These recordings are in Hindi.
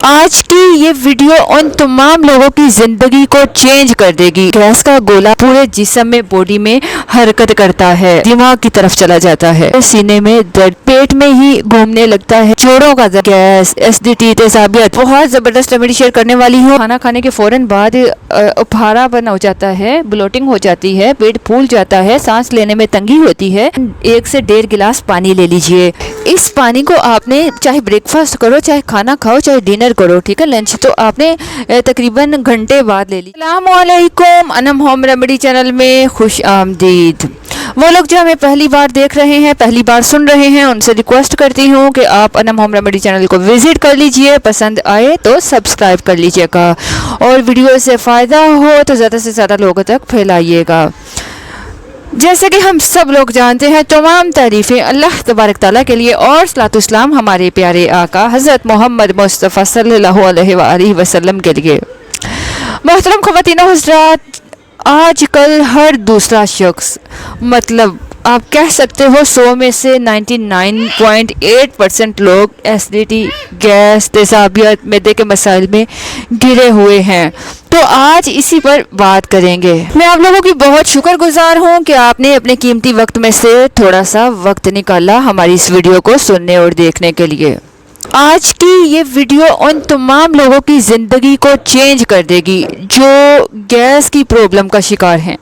आज की ये वीडियो उन तमाम लोगों की जिंदगी को चेंज कर देगी। गैस का गोला पूरे जिस्म में, बॉडी में हरकत करता है, दिमाग की तरफ चला जाता है, सीने में दर्द, पेट में ही घूमने लगता है, जोड़ों का दर्द, गैस, एसिडिटी, तेजाबियत। बहुत जबरदस्त रेमेडी शेयर करने वाली हूँ। खाना खाने के फौरन बाद उपहारापन हो जाता है, ब्लोटिंग हो जाती है, पेट फूल जाता है, सांस लेने में तंगी होती है। 1 से 1.5 गिलास पानी ले लीजिए। इस पानी को आपने चाहे ब्रेकफास्ट करो, चाहे खाना खाओ, चाहे डिनर करो, ठीक है, लंच तो आपने तकरीबन घंटे बाद ले ली। अस्सलामुअलैकुम, अनम होम रेमेडी चैनल में खुश आमदीद। वो लोग जो हमें पहली बार देख रहे हैं, पहली बार सुन रहे हैं, उनसे रिक्वेस्ट करती हूँ कि आप अनम होम रेमेडी चैनल को विजिट कर लीजिए, पसंद आए तो सब्सक्राइब कर लीजिएगा और वीडियो से फ़ायदा हो तो ज़्यादा से ज़्यादा लोगों तक फैलाइएगा। जैसे कि हम सब लोग जानते हैं, तमाम तारीफ़ें अल्लाह तबारक ताला के लिए और सलातो सलाम हमारे प्यारे आका हज़रत मोहम्मद मुस्तफ़ा सल्लल्लाहु अलैहि वसल्लम के लिए। मोहतरम ख़वातीन और हज़रात, आजकल हर दूसरा शख्स, मतलब आप कह सकते हो 100 में से 99.8% लोग एसिडिटी, गैस, तेजाबियत, मैदे के मसाइल में घिरे हुए हैं। तो आज इसी पर बात करेंगे। मैं आप लोगों की बहुत शुक्रगुजार हूँ कि आपने अपने कीमती वक्त में से थोड़ा सा वक्त निकाला हमारी इस वीडियो को सुनने और देखने के लिए। आज की ये वीडियो उन तमाम लोगों की ज़िंदगी को चेंज कर देगी जो गैस की प्रॉब्लम का शिकार हैं।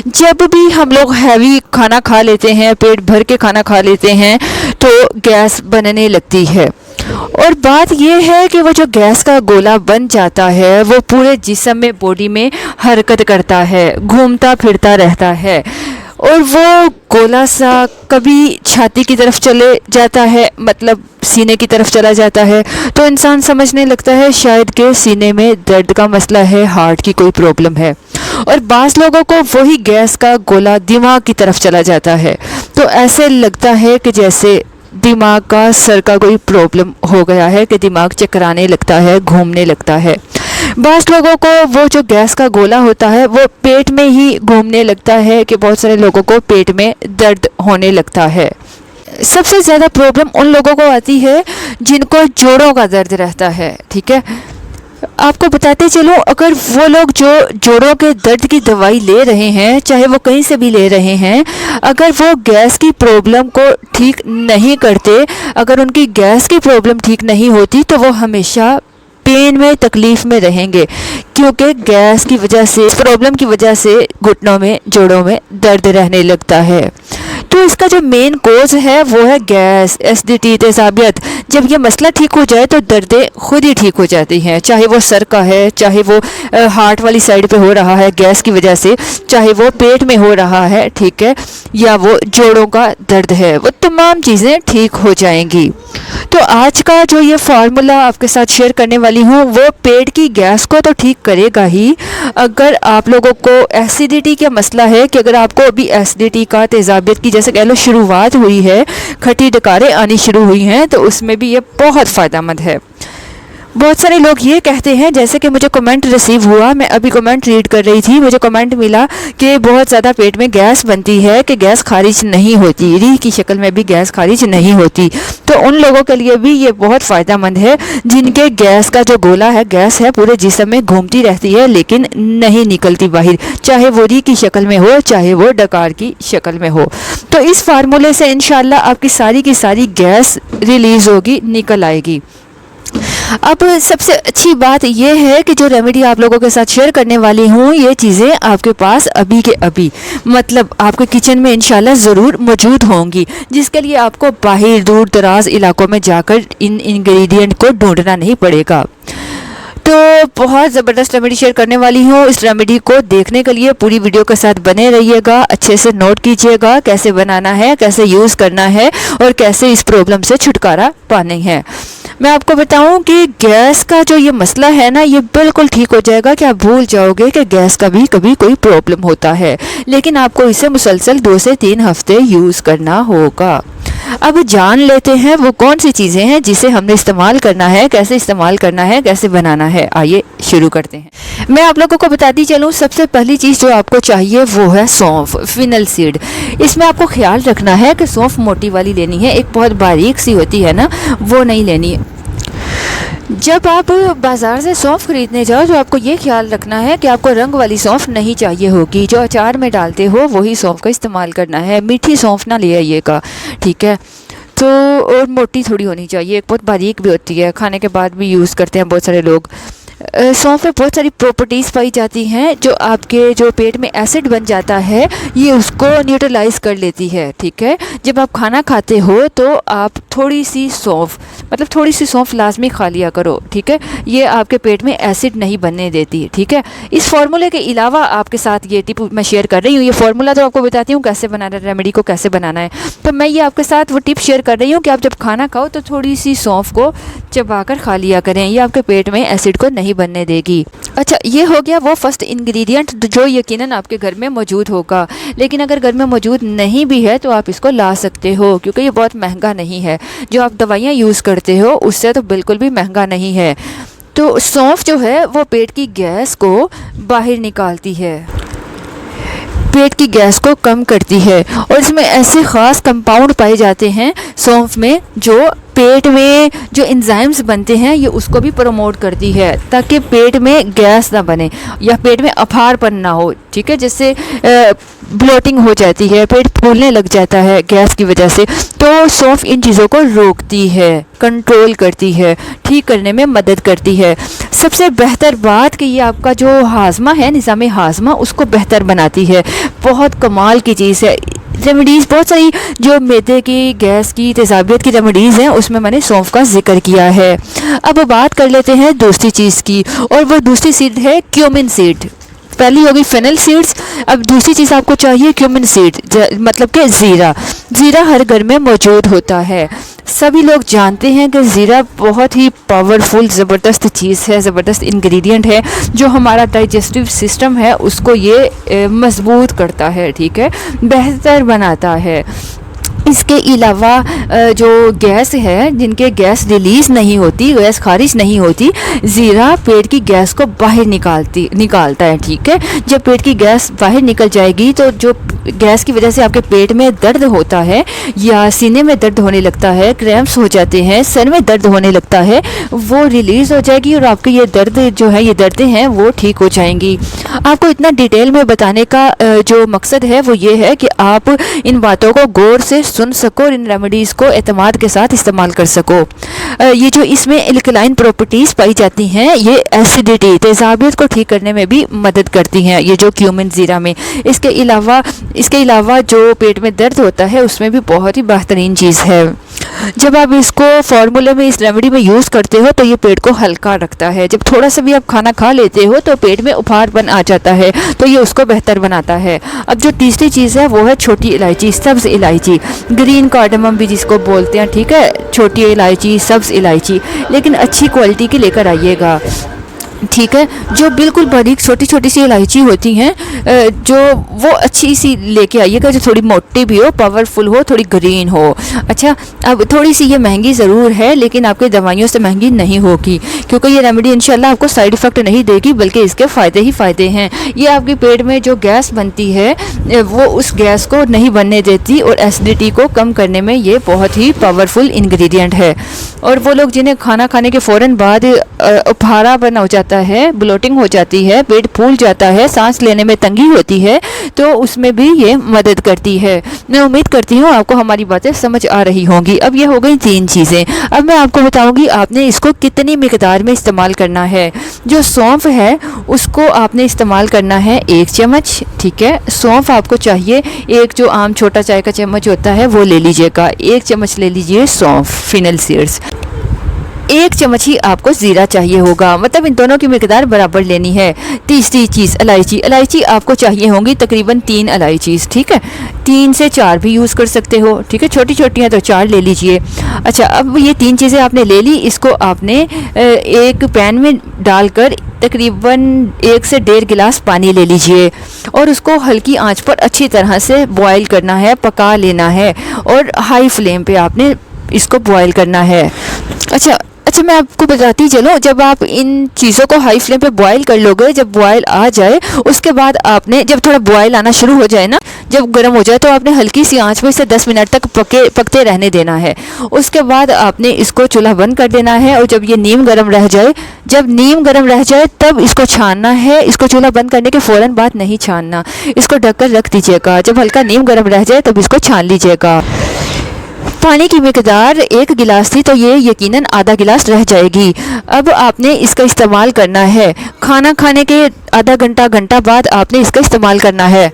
जब भी हम लोग हैवी खाना खा लेते हैं, पेट भर के खाना खा लेते हैं, तो गैस बनने लगती है। और बात यह है कि वो जो गैस का गोला बन जाता है वो पूरे जिस्म में, बॉडी में हरकत करता है, घूमता फिरता रहता है और वो गोला सा कभी छाती की तरफ चले जाता है, मतलब सीने की तरफ चला जाता है, तो इंसान समझने लगता है शायद कि सीने में दर्द का मसला है, हार्ट की कोई प्रॉब्लम है। और बाज़ लोगों को वही गैस का गोला दिमाग की तरफ चला जाता है, तो ऐसे लगता है कि जैसे दिमाग का, सर का कोई प्रॉब्लम हो गया है, कि दिमाग चकराने लगता है, घूमने लगता है। बाज़ लोगों को वो जो गैस का गोला होता है वो पेट में ही घूमने लगता है, कि बहुत सारे लोगों को पेट में दर्द होने लगता है। सबसे ज़्यादा प्रॉब्लम उन लोगों को आती है जिनको जोड़ों का दर्द रहता है, ठीक है। आपको बताते चलूँ, अगर वो लोग जो जोड़ों के दर्द की दवाई ले रहे हैं, चाहे वो कहीं से भी ले रहे हैं, अगर वो गैस की प्रॉब्लम को ठीक नहीं करते, अगर उनकी गैस की प्रॉब्लम ठीक नहीं होती, तो वो हमेशा पेन में, तकलीफ़ में रहेंगे, क्योंकि गैस की वजह से, प्रॉब्लम की वजह से घुटनों में, जोड़ों में दर्द रहने लगता है। तो इसका जो मेन कोज है वो है गैस, एसिडिटी, तेजाबियत। जब ये मसला ठीक हो जाए तो दर्दें खुद ही ठीक हो जाती हैं, चाहे वो सर का है, चाहे वो हार्ट वाली साइड पे हो रहा है गैस की वजह से, चाहे वो पेट में हो रहा है, ठीक है, या वो जोड़ों का दर्द है, वो तमाम चीज़ें ठीक हो जाएंगी। तो आज का जो ये फार्मूला आपके साथ शेयर करने वाली हूँ वो पेट की गैस को तो ठीक करेगा ही। अगर आप लोगों को एसिडिटी का मसला है, कि अगर आपको अभी एसिडिटी का, तेजाबियत की जैसे कह लो शुरुआत हुई है, खट्टी डकारें आनी शुरू हुई हैं, तो उसमें भी ये बहुत फ़ायदेमंद है। बहुत सारे लोग ये कहते हैं, जैसे कि मुझे कमेंट रिसीव हुआ, मैं अभी कमेंट रीड कर रही थी, मुझे कमेंट मिला कि बहुत ज़्यादा पेट में गैस बनती है, कि गैस खारिज नहीं होती, री की शक्ल में भी गैस खारिज नहीं होती। तो उन लोगों के लिए भी ये बहुत फ़ायदेमंद है जिनके गैस का जो गोला है, गैस है, पूरे जिस्म में घूमती रहती है लेकिन नहीं निकलती बाहर, चाहे वो री की शक्ल में हो, चाहे वो डकार की शक्ल में हो। तो इस फार्मूले से इंशाल्लाह आपकी सारी की सारी गैस रिलीज़ होगी, निकल आएगी। अब सबसे अच्छी बात यह है कि जो रेमेडी आप लोगों के साथ शेयर करने वाली हूँ, ये चीज़ें आपके पास अभी के अभी, मतलब आपके किचन में इंशाल्लाह ज़रूर मौजूद होंगी, जिसके लिए आपको बाहर दूर दराज इलाकों में जाकर इन इंग्रेडिएंट को ढूंढना नहीं पड़ेगा। तो बहुत ज़बरदस्त रेमेडी शेयर करने वाली हूँ। इस रेमेडी को देखने के लिए पूरी वीडियो के साथ बने रहिएगा, अच्छे से नोट कीजिएगा कैसे बनाना है, कैसे यूज़ करना है और कैसे इस प्रॉब्लम से छुटकारा पाना है। मैं आपको बताऊं कि गैस का जो ये मसला है ना, ये बिल्कुल ठीक हो जाएगा कि आप भूल जाओगे कि गैस का भी कभी कोई प्रॉब्लम होता है, लेकिन आपको इसे मुसलसल 2 से 3 हफ्ते यूज़ करना होगा। अब जान लेते हैं वो कौन सी चीज़ें हैं जिसे हमने इस्तेमाल करना है, कैसे इस्तेमाल करना है, कैसे बनाना है। आइए शुरू करते हैं। मैं आप लोगों को बताती चलूँ, सबसे पहली चीज़ जो आपको चाहिए वो है सौंफ, फिनल सीड। इसमें आपको ख्याल रखना है कि सौंफ मोटी वाली लेनी है, एक बहुत बारीक सी होती है ना, वो नहीं लेनी है। जब आप बाज़ार से सौंफ खरीदने जाओ तो आपको ये ख्याल रखना है कि आपको रंग वाली सौंफ नहीं चाहिए होगी। जो अचार में डालते हो वही सौंफ का इस्तेमाल करना है। मीठी सौंफ ना ले आइएगा, ठीक है। तो और मोटी थोड़ी होनी चाहिए, बहुत बारीक भी होती है, खाने के बाद भी यूज़ करते हैं बहुत सारे लोग। सौंफ में बहुत सारी प्रॉपर्टीज़ पाई जाती हैं जो आपके जो पेट में एसिड बन जाता है ये उसको न्यूट्रलाइज कर लेती है, ठीक है। जब आप खाना खाते हो तो आप थोड़ी सी सौंफ, मतलब थोड़ी सी सौंफ लाजमी खा लिया करो, ठीक है। ये आपके पेट में एसिड नहीं बनने देती, ठीक है। इस फार्मूले के अलावा आपके साथ ये टिप मैं शेयर कर रही हूँ। ये फार्मूला तो आपको बताती हूँ कैसे बनाना है, रेमेडी को कैसे बनाना है। तो मैं ये आपके साथ वो टिप शेयर कर रही हूँ कि आप जब खाना खाओ तो थोड़ी सी सौंफ को चबा कर खा लिया करें। ये आपके पेट में एसिड को नहीं बनने देगी। अच्छा, ये हो गया वो फर्स्ट इंग्रेडिएंट जो यकीनन आपके घर में मौजूद होगा। लेकिन अगर घर में मौजूद नहीं भी है तो आप इसको ला सकते हो, क्योंकि ये बहुत महंगा नहीं है। जो आप दवाइयाँ यूज़ करते हो उससे तो बिल्कुल भी महंगा नहीं है। तो सौंफ जो है वो पेट की गैस को बाहर निकालती है, पेट की गैस को कम करती है। और इसमें ऐसे ख़ास कंपाउंड पाए जाते हैं सौंफ में जो पेट में जो एंजाइम्स बनते हैं ये उसको भी प्रमोट करती है, ताकि पेट में गैस ना बने या पेट में अफारपन ना हो, ठीक है। जैसे ब्लोटिंग हो जाती है, पेट फूलने लग जाता है गैस की वजह से, तो सौंफ इन चीज़ों को रोकती है, कंट्रोल करती है, ठीक करने में मदद करती है। सबसे बेहतर बात कि ये आपका जो हाजमा है, निज़ाम हाजमा, उसको बेहतर बनाती है। बहुत कमाल की चीज़ है। रेमेडीज़ बहुत सारी जो मैदे की, गैस की, तेज़ाबियत की रेमेडीज़ हैं उसमें मैंने सौंफ का जिक्र किया है। अब बात कर लेते हैं दूसरी चीज़ की, और वो दूसरी सीड है क्यूमिन सीड। पहली होगी फेनल सीड्स, अब दूसरी चीज़ आपको चाहिए क्यूमिन सीड, मतलब कि ज़ीरा। ज़ीरा हर घर में मौजूद होता है। सभी लोग जानते हैं कि ज़ीरा बहुत ही पावरफुल ज़बरदस्त चीज़ है, ज़बरदस्त इंग्रेडिएंट है जो हमारा डाइजेस्टिव सिस्टम है उसको ये मजबूत करता है, ठीक है, बेहतर बनाता है। इसके अलावा जो गैस है, जिनके गैस रिलीज़ नहीं होती, गैस खारिज नहीं होती, ज़ीरा पेट की गैस को बाहर निकालता है, ठीक है। जब पेट की गैस बाहर निकल जाएगी तो जो गैस की वजह से आपके पेट में दर्द होता है या सीने में दर्द होने लगता है, क्रैम्प्स हो जाते हैं, सर में दर्द होने लगता है, वो रिलीज़ हो जाएगी और आपके ये दर्द जो है, ये दर्दें हैं वो ठीक हो जाएंगी। आपको इतना डिटेल में बताने का जो मकसद है वो ये है कि आप इन बातों को गौर से सुन सको और इन रेमेडीज़ को एतमाद के साथ इस्तेमाल कर सको। ये जो इसमें एल्कलाइन प्रॉपर्टीज़ पाई जाती हैं ये एसिडिटी, तेज़ाबियत को ठीक करने में भी मदद करती हैं, ये जो क्यूमिन ज़ीरा में। इसके अलावा जो पेट में दर्द होता है उसमें भी बहुत ही बेहतरीन चीज़ है। जब आप इसको फार्मूले में, इस रेमेडी में यूज़ करते हो तो ये पेट को हल्का रखता है। जब थोड़ा सा भी आप खाना खा लेते हो तो पेट में उफारपन आ जाता है, तो ये उसको बेहतर बनाता है। अब जो तीसरी चीज़ है वो है छोटी इलायची, सब्ज़ इलायची, ग्रीन कार्डमम भी जिसको बोलते हैं, ठीक है। छोटी इलायची, सब्ज़ इलायची, लेकिन अच्छी क्वालिटी की लेकर आइएगा, ठीक है। जो बिल्कुल बारीक छोटी छोटी सी इलायची होती हैं, जो वो अच्छी सी लेके आइएगा, जो थोड़ी मोटी भी हो, पावरफुल हो, थोड़ी ग्रीन हो। अच्छा, अब थोड़ी सी ये महंगी ज़रूर है लेकिन आपकी दवाइयों से महंगी नहीं होगी, क्योंकि ये रेमेडी इंशाल्लाह आपको साइड इफ़ेक्ट नहीं देगी, बल्कि इसके फ़ायदे ही फ़ायदे हैं। ये आपके पेट में जो गैस बनती है वो उस गैस को नहीं बनने देती और एसिडिटी को कम करने में ये बहुत ही पावरफुल इंग्रेडिएंट है। और वो लोग जिन्हें खाना खाने के फ़ौरन बाद उफारापन हो जाता है, ब्लोटिंग हो जाती है, पेट फूल जाता है, सांस लेने में तंगी होती है, तो उसमें भी ये मदद करती है। मैं उम्मीद करती हूँ आपको हमारी बातें समझ आ रही होंगी। अब ये हो गई 3 चीज़ें। अब मैं आपको बताऊँगी आपने इसको कितनी मिकदार में इस्तेमाल करना है। जो सौंफ है उसको आपने इस्तेमाल करना है 1 चम्मच, ठीक है। सौंफ आपको चाहिए, एक जो आम छोटा चाय का चम्मच होता है वो ले लीजिएगा, 1 चम्मच ले लीजिए सौंफ, फिनल सीड्स। 1 चम्मच ही आपको ज़ीरा चाहिए होगा, मतलब इन दोनों की मिकदार बराबर लेनी है। तीसरी चीज़ इलायची, इलायची आपको चाहिए होंगी तकरीबन 3 इलायचीज़, ठीक है। 3 से 4 भी यूज़ कर सकते हो, ठीक है। छोटी छोटी हैं तो 4 ले लीजिए। अच्छा, अब ये 3 चीज़ें आपने ले ली, इसको आपने एक पैन में डालकर तकरीबन 1 से 1.5 गिलास पानी ले लीजिए और उसको हल्की आंच पर अच्छी तरह से बॉयल करना है, पका लेना है और हाई फ्लेम पे आपने इसको बॉयल करना है। अच्छा, मैं आपको बताती चलो, जब आप इन चीज़ों को हाई फ्लेम पे बॉयल कर लोगे, जब बॉयल आ जाए उसके बाद आपने, जब थोड़ा बॉयल आना शुरू हो जाए ना, जब गर्म हो जाए तो आपने हल्की सी आंच पर इसे 10 मिनट तक पकते रहने देना है। उसके बाद आपने इसको चूल्हा बंद कर देना है और जब ये नीम गर्म रह जाए, तब इसको छानना है। इसको चूल्हा बंद करने के फ़ौरन बाद नहीं छानना, इसको ढककर रख दीजिएगा। जब हल्का नीम गर्म रह जाए तब इसको छान लीजिएगा। पानी की मिकदार 1 गिलास थी तो ये यकीनन आधा गिलास रह जाएगी। अब आपने इसका इस्तेमाल करना है। खाना खाने के आधा घंटा बाद आपने इसका इस्तेमाल करना है।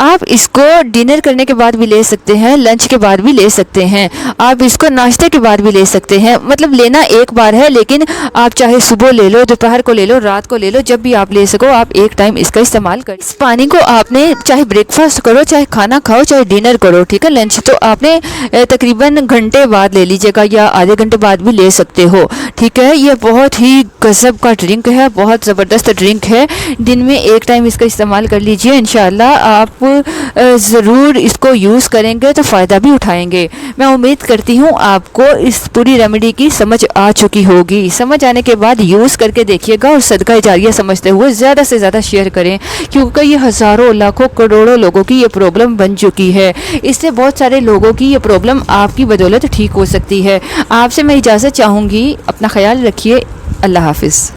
आप इसको डिनर करने के बाद भी ले सकते हैं, लंच के बाद भी ले सकते हैं, आप इसको नाश्ते के बाद भी ले सकते हैं। मतलब लेना एक बार है, लेकिन आप चाहे सुबह ले लो, दोपहर को ले लो, रात को ले लो, जब भी आप ले सको आप एक टाइम इसका इस्तेमाल करें। इस पानी को आपने चाहे ब्रेकफास्ट करो, चाहे खाना खाओ, चाहे डिनर करो, ठीक है, लंच तो आपने तकरीबन घंटे बाद ले लीजिएगा या आधे घंटे बाद भी ले सकते हो, ठीक है। ये बहुत ही गज़ब का ड्रिंक है, बहुत ज़बरदस्त ड्रिंक है। दिन में एक टाइम इसका इस्तेमाल कर लीजिए, इंशाल्लाह आप ज़रूर इसको यूज़ करेंगे तो फ़ायदा भी उठाएंगे। मैं उम्मीद करती हूँ आपको इस पूरी रेमेडी की समझ आ चुकी होगी। समझ आने के बाद यूज़ करके देखिएगा और सदका जारिया समझते हुए ज़्यादा से ज़्यादा शेयर करें, क्योंकि ये हज़ारों लाखों करोड़ों लोगों की ये प्रॉब्लम बन चुकी है। इससे बहुत सारे लोगों की ये प्रॉब्लम आपकी बदौलत ठीक हो सकती है। आपसे मैं इजाज़त चाहूँगी, अपना ख्याल रखिए। अल्लाह हाफ़िज़।